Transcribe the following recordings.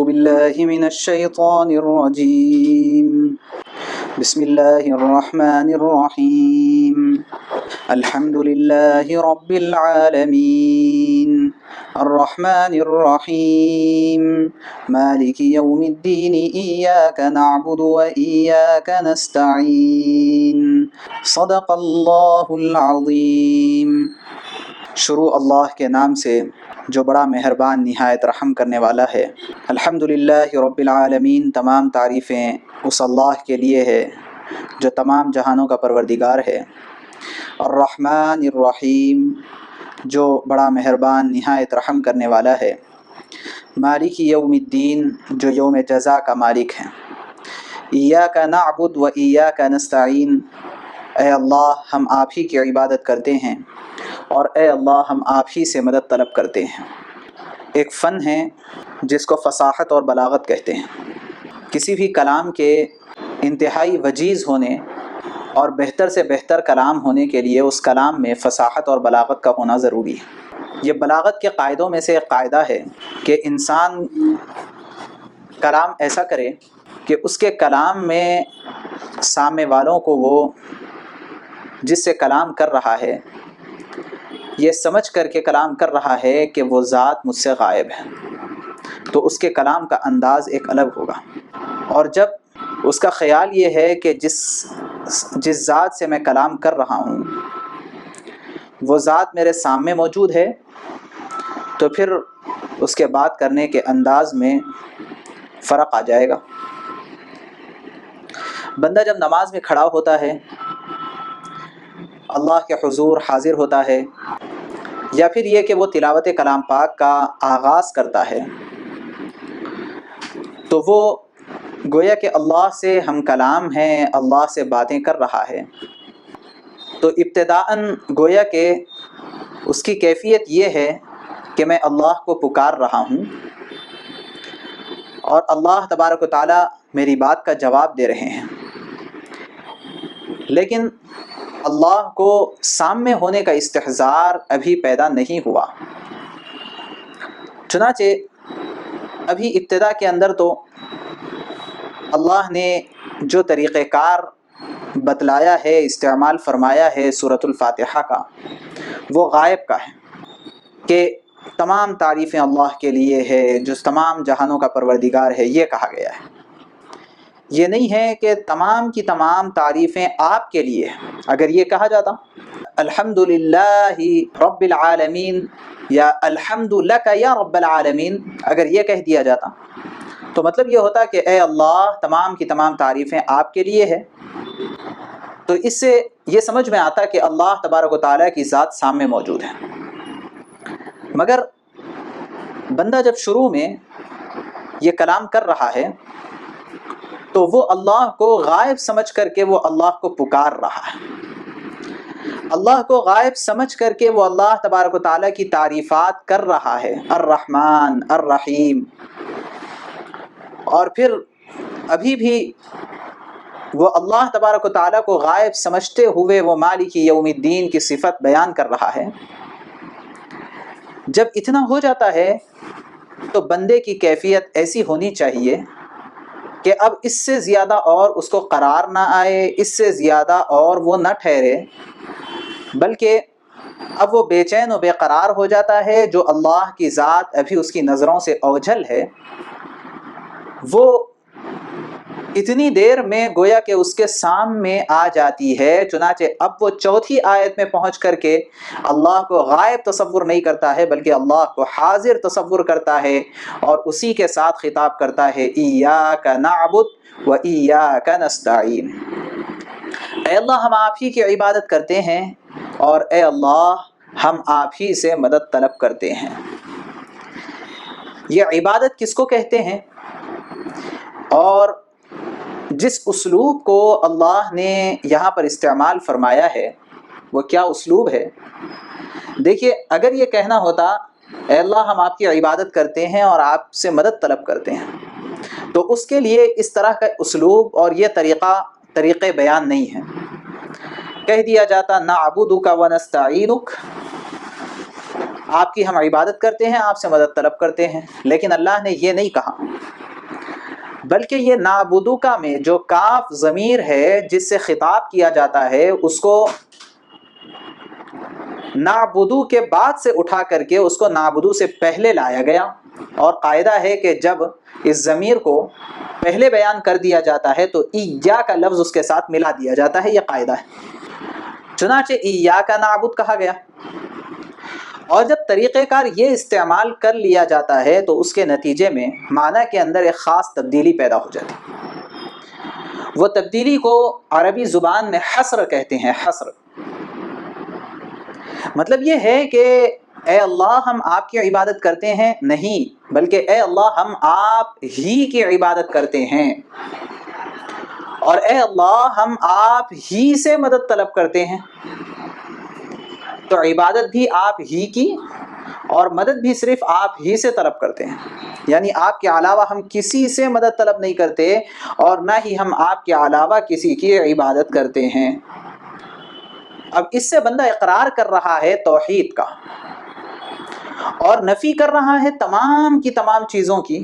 بالله من الشيطان الرجيم. بسم الله الرحمن الرحيم. الحمد لله رب العالمين الرحمن الرحيم مالك يوم الدين إياك نعبد وإياك نستعين صدق الله العظيم. شروع اللہ کے نام سے جو بڑا مہربان نہایت رحم کرنے والا ہے. الحمدللہ رب العالمین، تمام تعریفیں اس اللہ کے لیے ہے جو تمام جہانوں کا پروردگار ہے. الرحمن الرحیم، جو بڑا مہربان نہایت رحم کرنے والا ہے. مالک یوم الدین، جو یوم جزا کا مالک ہے. ایاک نعبد و ایاک نستعین، اے اللہ ہم آپ ہی کی عبادت کرتے ہیں اور اے اللہ ہم آپ ہی سے مدد طلب کرتے ہیں. ایک فن ہے جس کو فصاحت اور بلاغت کہتے ہیں. کسی بھی کلام کے انتہائی وجیز ہونے اور بہتر سے بہتر کلام ہونے کے لیے اس کلام میں فصاحت اور بلاغت کا ہونا ضروری ہے. یہ بلاغت کے قاعدوں میں سے ایک قاعدہ ہے کہ انسان کلام ایسا کرے کہ اس کے کلام میں سامنے والوں کو وہ جس سے کلام کر رہا ہے یہ سمجھ کر کے کلام کر رہا ہے کہ وہ ذات مجھ سے غائب ہے، تو اس کے کلام کا انداز ایک الگ ہوگا. اور جب اس کا خیال یہ ہے کہ جس ذات سے میں کلام کر رہا ہوں وہ ذات میرے سامنے موجود ہے، تو پھر اس کے بات کرنے کے انداز میں فرق آ جائے گا. بندہ جب نماز میں کھڑا ہوتا ہے، اللہ کے حضور حاضر ہوتا ہے، یا پھر یہ کہ وہ تلاوت کلام پاک کا آغاز کرتا ہے، تو وہ گویا کہ اللہ سے ہم کلام ہیں، اللہ سے باتیں کر رہا ہے. تو ابتداءً گویا کہ اس کی کیفیت یہ ہے کہ میں اللہ کو پکار رہا ہوں اور اللہ تبارک و تعالیٰ میری بات کا جواب دے رہے ہیں. لیکن اللہ کو سامنے ہونے کا استحضار ابھی پیدا نہیں ہوا. چنانچہ ابھی ابتدا کے اندر تو اللہ نے جو طریقہ کار بتلایا ہے، استعمال فرمایا ہے سورۃ الفاتحہ کا، وہ غائب کا ہے کہ تمام تعریفیں اللہ کے لیے ہے جو تمام جہانوں کا پروردگار ہے. یہ کہا گیا ہے. یہ نہیں ہے کہ تمام کی تمام تعریفیں آپ کے لیے ہیں. اگر یہ کہا جاتا الحمدللہ رب العالمین یا الحمد لک یا رب العالمین، اگر یہ کہہ دیا جاتا تو مطلب یہ ہوتا کہ اے اللہ تمام کی تمام تعریفیں آپ کے لیے ہے. تو اس سے یہ سمجھ میں آتا کہ اللہ تبارک و تعالیٰ کی ذات سامنے موجود ہے. مگر بندہ جب شروع میں یہ کلام کر رہا ہے تو وہ اللہ کو غائب سمجھ کر کے وہ اللہ کو پکار رہا ہے. اللہ کو غائب سمجھ کر کے وہ اللہ تبارک و تعالیٰ کی تعریفات کر رہا ہے، الرحمن الرحیم. اور پھر ابھی بھی وہ اللہ تبارک و تعالیٰ کو غائب سمجھتے ہوئے وہ مالک یوم الدین کی صفت بیان کر رہا ہے. جب اتنا ہو جاتا ہے تو بندے کی کیفیت ایسی ہونی چاہیے کہ اب اس سے زیادہ اور اس کو قرار نہ آئے، اس سے زیادہ اور وہ نہ ٹھہرے، بلکہ اب وہ بے چین و بے قرار ہو جاتا ہے. جو اللہ کی ذات ابھی اس کی نظروں سے اوجھل ہے، وہ اتنی دیر میں گویا کہ اس کے سامنے آ جاتی ہے. چنانچہ اب وہ چوتھی آیت میں پہنچ کر کے اللہ کو غائب تصور نہیں کرتا ہے بلکہ اللہ کو حاضر تصور کرتا ہے اور اسی کے ساتھ خطاب کرتا ہے ایاک نعبد و ایاک نستعین. اے اللہ ہم آپ ہی کی عبادت کرتے ہیں اور اے اللہ ہم آپ ہی سے مدد طلب کرتے ہیں. یہ عبادت کس کو کہتے ہیں اور جس اسلوب کو اللہ نے یہاں پر استعمال فرمایا ہے وہ کیا اسلوب ہے؟ دیکھیے، اگر یہ کہنا ہوتا اے اللہ ہم آپ کی عبادت کرتے ہیں اور آپ سے مدد طلب کرتے ہیں، تو اس کے لیے اس طرح کا اسلوب اور یہ طریقے بیان نہیں ہیں. کہہ دیا جاتا نعبدک و نستعینک، آپ کی ہم عبادت کرتے ہیں، آپ سے مدد طلب کرتے ہیں، لیکن اللہ نے یہ نہیں کہا، بلکہ یہ نعبدو کا میں جو کاف ضمیر ہے جس سے خطاب کیا جاتا ہے اس کو نعبدو کے بعد سے اٹھا کر کے اس کو نعبدو سے پہلے لایا گیا، اور قاعدہ ہے کہ جب اس ضمیر کو پہلے بیان کر دیا جاتا ہے تو ایا کا لفظ اس کے ساتھ ملا دیا جاتا ہے، یہ قاعدہ ہے۔ چنانچہ ایا کا نعبد کہا گیا، اور جب طریقہ کار یہ استعمال کر لیا جاتا ہے تو اس کے نتیجے میں معنی کے اندر ایک خاص تبدیلی پیدا ہو جاتی ہے۔ وہ تبدیلی کو عربی زبان میں حصر کہتے ہیں، حصر مطلب یہ ہے کہ اے اللہ ہم آپ کی عبادت کرتے ہیں، نہیں بلکہ اے اللہ ہم آپ ہی کی عبادت کرتے ہیں، اور اے اللہ ہم آپ ہی سے مدد طلب کرتے ہیں۔ تو عبادت بھی آپ ہی کی اور مدد بھی صرف آپ ہی سے طلب کرتے ہیں، یعنی آپ کے علاوہ ہم کسی سے مدد طلب نہیں کرتے، اور نہ ہی ہم آپ کے علاوہ کسی کی عبادت کرتے ہیں۔ اب اس سے بندہ اقرار کر رہا ہے توحید کا، اور نفی کر رہا ہے تمام کی تمام چیزوں کی،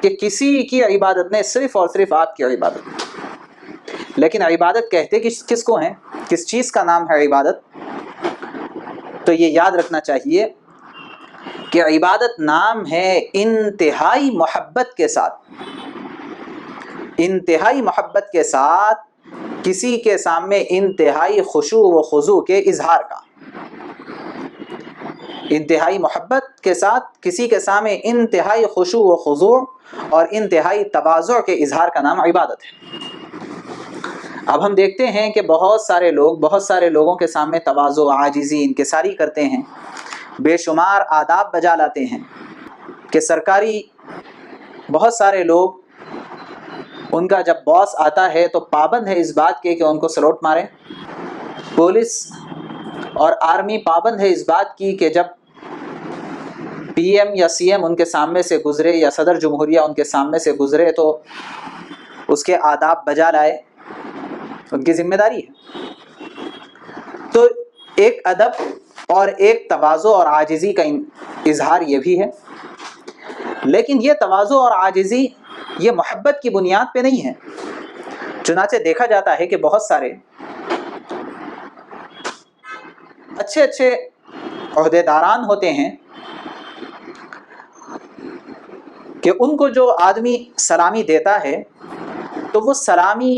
کہ کسی کی عبادت نہیں، صرف اور صرف آپ کی عبادت۔ لیکن عبادت کہتے کس کو ہیں؟ کس چیز کا نام ہے عبادت؟ تو یہ یاد رکھنا چاہیے کہ عبادت نام ہے انتہائی محبت کے ساتھ، انتہائی محبت کے ساتھ کسی کے سامنے انتہائی خشوع و خضوع کے اظہار کا، انتہائی محبت کے ساتھ کسی کے سامنے انتہائی خشوع و خضوع اور انتہائی تواضع کے اظہار کا نام عبادت ہے۔ اب ہم دیکھتے ہیں کہ بہت سارے لوگوں کے سامنے تواضع، عاجزی، انکساری کرتے ہیں، بے شمار آداب بجا لاتے ہیں، کہ سرکاری بہت سارے لوگ ان کا جب باس آتا ہے تو پابند ہے اس بات کے کہ ان کو سلوٹ مارے، پولیس اور آرمی پابند ہے اس بات کی کہ جب پی ایم یا سی ایم ان کے سامنے سے گزرے یا صدر جمہوریہ ان کے سامنے سے گزرے تو اس کے آداب بجا لائے، ان کی ذمہ داری ہے۔ تو ایک ادب اور ایک تواضع اور عاجزی کا اظہار یہ بھی ہے، لیکن یہ تواضع اور عاجزی یہ محبت کی بنیاد پہ نہیں ہے۔ چنانچہ دیکھا جاتا ہے کہ بہت سارے اچھے عہدیداران ہوتے ہیں کہ ان کو جو آدمی سلامی دیتا ہے تو وہ سلامی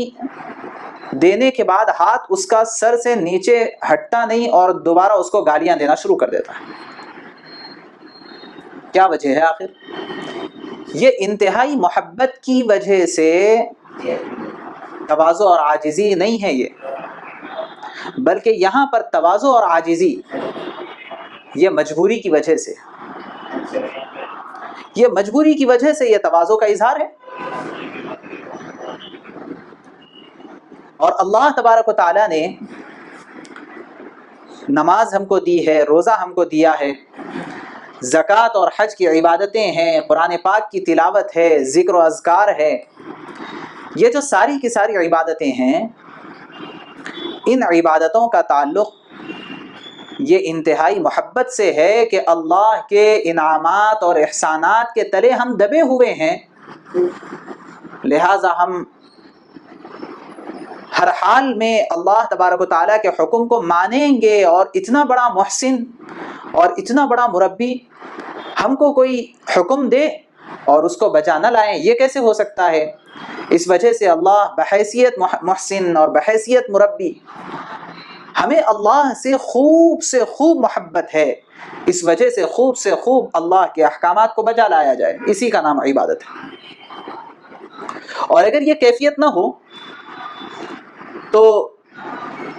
دینے کے بعد ہاتھ اس کا سر سے نیچے ہٹتا نہیں اور دوبارہ اس کو گالیاں دینا شروع کر دیتا ہے۔ کیا وجہ ہے آخر؟ یہ انتہائی محبت کی وجہ سے تواضع اور عاجزی نہیں ہے یہ، بلکہ یہاں پر تواضع اور عاجزی یہ مجبوری کی وجہ سے، یہ مجبوری کی وجہ سے یہ تواضع کا اظہار ہے۔ اور اللہ تبارک و تعالیٰ نے نماز ہم کو دی ہے، روزہ ہم کو دیا ہے، زکوٰۃ اور حج کی عبادتیں ہیں، قرآن پاک کی تلاوت ہے، ذکر و اذکار ہے، یہ جو ساری کی ساری عبادتیں ہیں، ان عبادتوں کا تعلق یہ انتہائی محبت سے ہے کہ اللہ کے انعامات اور احسانات کے تلے ہم دبے ہوئے ہیں، لہٰذا ہم ہر حال میں اللہ تبارک و تعالیٰ کے حکم کو مانیں گے، اور اتنا بڑا محسن اور اتنا بڑا مربی ہم کو کوئی حکم دے اور اس کو بجا نہ لائیں، یہ کیسے ہو سکتا ہے؟ اس وجہ سے اللہ بحیثیت محسن اور بحیثیت مربی ہمیں اللہ سے خوب محبت ہے، اس وجہ سے خوب اللہ کے احکامات کو بجا لایا جائے، اسی کا نام عبادت ہے۔ اور اگر یہ کیفیت نہ ہو تو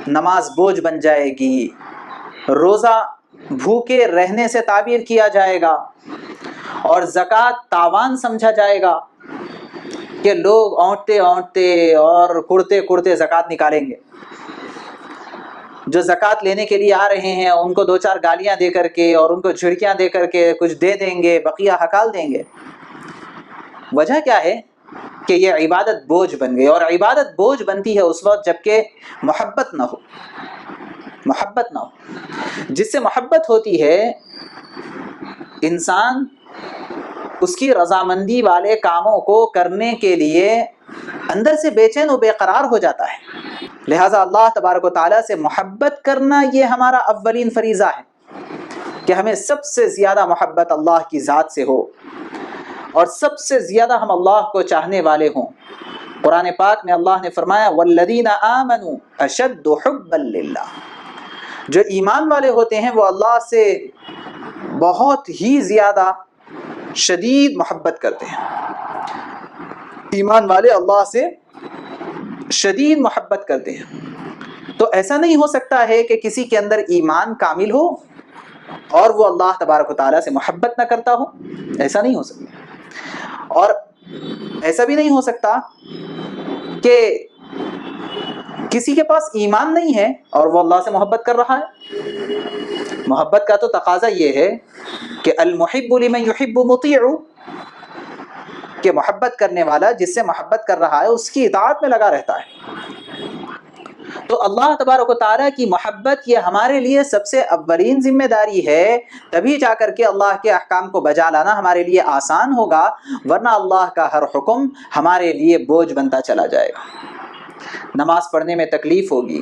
نماز بوجھ بن جائے گی، روزہ بھوکے رہنے سے تعبیر کیا جائے گا، اور زکوٰۃ تاوان سمجھا جائے گا کہ لوگ اونٹتے اور کڑتے زکوٰۃ نکالیں گے، جو زکوٰۃ لینے کے لیے آ رہے ہیں ان کو دو چار گالیاں دے کر کے اور ان کو جھڑکیاں دے کر کے کچھ دے دیں گے، بقیہ ہکال دیں گے۔ وجہ کیا ہے کہ یہ عبادت بوجھ بن گئی، اور عبادت بوجھ بنتی ہے اس وقت جب کہ محبت نہ ہو۔ محبت نہ ہو. جس سے محبت ہوتی ہے انسان اس کی رضامندی والے کاموں کو کرنے کے لیے اندر سے بے چین و بے قرار ہو جاتا ہے. لہٰذا اللہ تبارک و تعالیٰ سے محبت کرنا یہ ہمارا اولین فریضہ ہے کہ ہمیں سب سے زیادہ محبت اللہ کی ذات سے ہو اور سب سے زیادہ ہم اللہ کو چاہنے والے ہوں. قرآن پاک میں اللہ نے فرمایا والذین آمنوا اشد حبا للہ. جو ایمان والے ہوتے ہیں وہ اللہ سے بہت ہی زیادہ شدید محبت کرتے ہیں. ایمان والے اللہ سے شدید محبت کرتے ہیں. تو ایسا نہیں ہو سکتا ہے کہ کسی کے اندر ایمان کامل ہو اور وہ اللہ تبارک و تعالیٰ سے محبت نہ کرتا ہو. ایسا نہیں ہو سکتا. اور ایسا بھی نہیں ہو سکتا کہ کسی کے پاس ایمان نہیں ہے اور وہ اللہ سے محبت کر رہا ہے. محبت کا تو تقاضا یہ ہے کہ المحب لمن یحب مطیع، کہ محبت کرنے والا جس سے محبت کر رہا ہے اس کی اطاعت میں لگا رہتا ہے. تو اللہ تبارک و تعالیٰ کی محبت یہ ہمارے لیے سب سے اولین ذمہ داری ہے. تبھی جا کر کے اللہ کے احکام کو بجا لانا ہمارے لیے آسان ہوگا، ورنہ اللہ کا ہر حکم ہمارے لیے بوجھ بنتا چلا جائے گا. نماز پڑھنے میں تکلیف ہوگی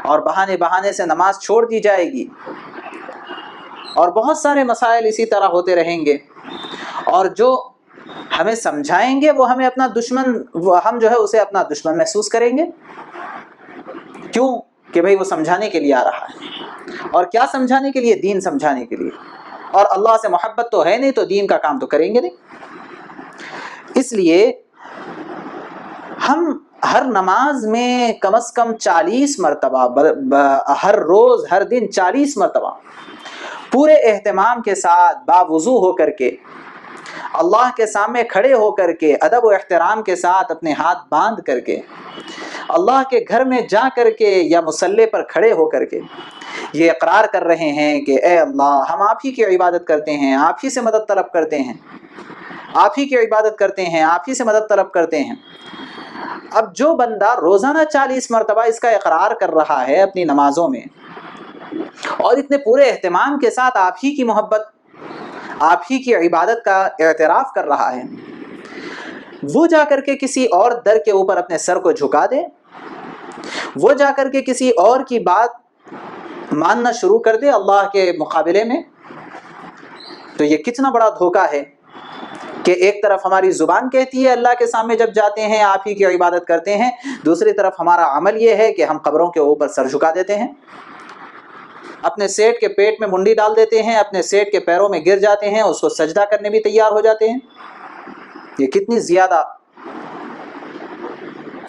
اور بہانے سے نماز چھوڑ دی جائے گی اور بہت سارے مسائل اسی طرح ہوتے رہیں گے. اور جو ہمیں سمجھائیں گے وہ ہمیں اپنا دشمن، ہم جو ہے اسے اپنا دشمن محسوس کریں گے. کیوں؟ کہ بھئی وہ سمجھانے کے لیے آ رہا ہے. اور کیا سمجھانے کے لیے؟ دین سمجھانے کے لیے. اور اللہ سے محبت تو ہے نہیں تو دین کا کام تو کریں گے نہیں. اس لیے ہم ہر نماز میں کم از کم 40 مرتبہ، ہر روز ہر دن 40 مرتبہ پورے اہتمام کے ساتھ باوضو ہو کر کے اللہ کے سامنے کھڑے ہو کر کے ادب و احترام کے ساتھ اپنے ہاتھ باندھ کر کے اللہ کے گھر میں جا کر کے یا مصلی پر کھڑے ہو کر کے یہ اقرار کر رہے ہیں کہ اے اللہ ہم آپ ہی کی عبادت کرتے ہیں، آپ ہی سے مدد طلب کرتے ہیں، آپ ہی کی عبادت کرتے ہیں، آپ ہی سے مدد طلب کرتے ہیں. اب جو بندہ روزانہ 40 مرتبہ اس کا اقرار کر رہا ہے اپنی نمازوں میں اور اتنے پورے اہتمام کے ساتھ آپ ہی کی محبت، آپ ہی کی عبادت کا اعتراف کر رہا ہے، وہ جا کر کے کسی اور در کے اوپر اپنے سر کو جھکا دے، وہ جا کر کے کسی اور کی بات ماننا شروع کر دے اللہ کے مقابلے میں، تو یہ کتنا بڑا دھوکہ ہے کہ ایک طرف ہماری زبان کہتی ہے اللہ کے سامنے جب جاتے ہیں آپ ہی کی عبادت کرتے ہیں، دوسری طرف ہمارا عمل یہ ہے کہ ہم قبروں کے اوپر سر جھکا دیتے ہیں، اپنے سیٹ کے پیٹ میں منڈی ڈال دیتے ہیں، اپنے سیٹ کے پیروں میں گر جاتے ہیں، اس کو سجدہ کرنے بھی تیار ہو جاتے ہیں. یہ کتنی زیادہ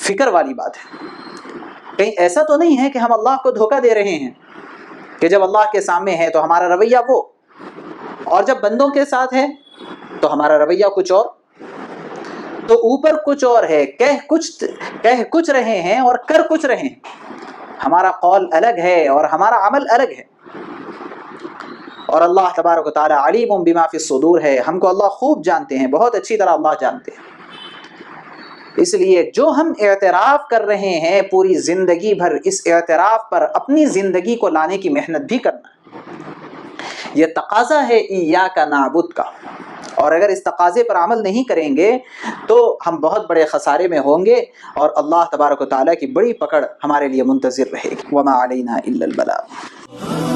فکر والی بات ہے. کہیں ایسا تو نہیں ہے کہ ہم اللہ کو دھوکہ دے رہے ہیں کہ جب اللہ کے سامنے ہے تو ہمارا رویہ وہ، اور جب بندوں کے ساتھ ہے تو ہمارا رویہ کچھ اور، تو اوپر کچھ اور ہے، کہہ کچھ رہے ہیں اور کر کچھ رہے ہیں. ہمارا قول الگ ہے اور ہمارا عمل الگ ہے. اور اللہ تبارک و تعالی علیم بما فی الصدور ہے. ہم کو اللہ خوب جانتے ہیں، بہت اچھی طرح اللہ جانتے ہیں. اس لیے جو ہم اعتراف کر رہے ہیں پوری زندگی بھر، اس اعتراف پر اپنی زندگی کو لانے کی محنت بھی کرنا، یہ تقاضا ہے ایاک نعبد کا. اور اگر اس تقاضے پر عمل نہیں کریں گے تو ہم بہت بڑے خسارے میں ہوں گے اور اللہ تبارک و تعالیٰ کی بڑی پکڑ ہمارے لیے منتظر رہے گی. وما علینا الا البلاغ.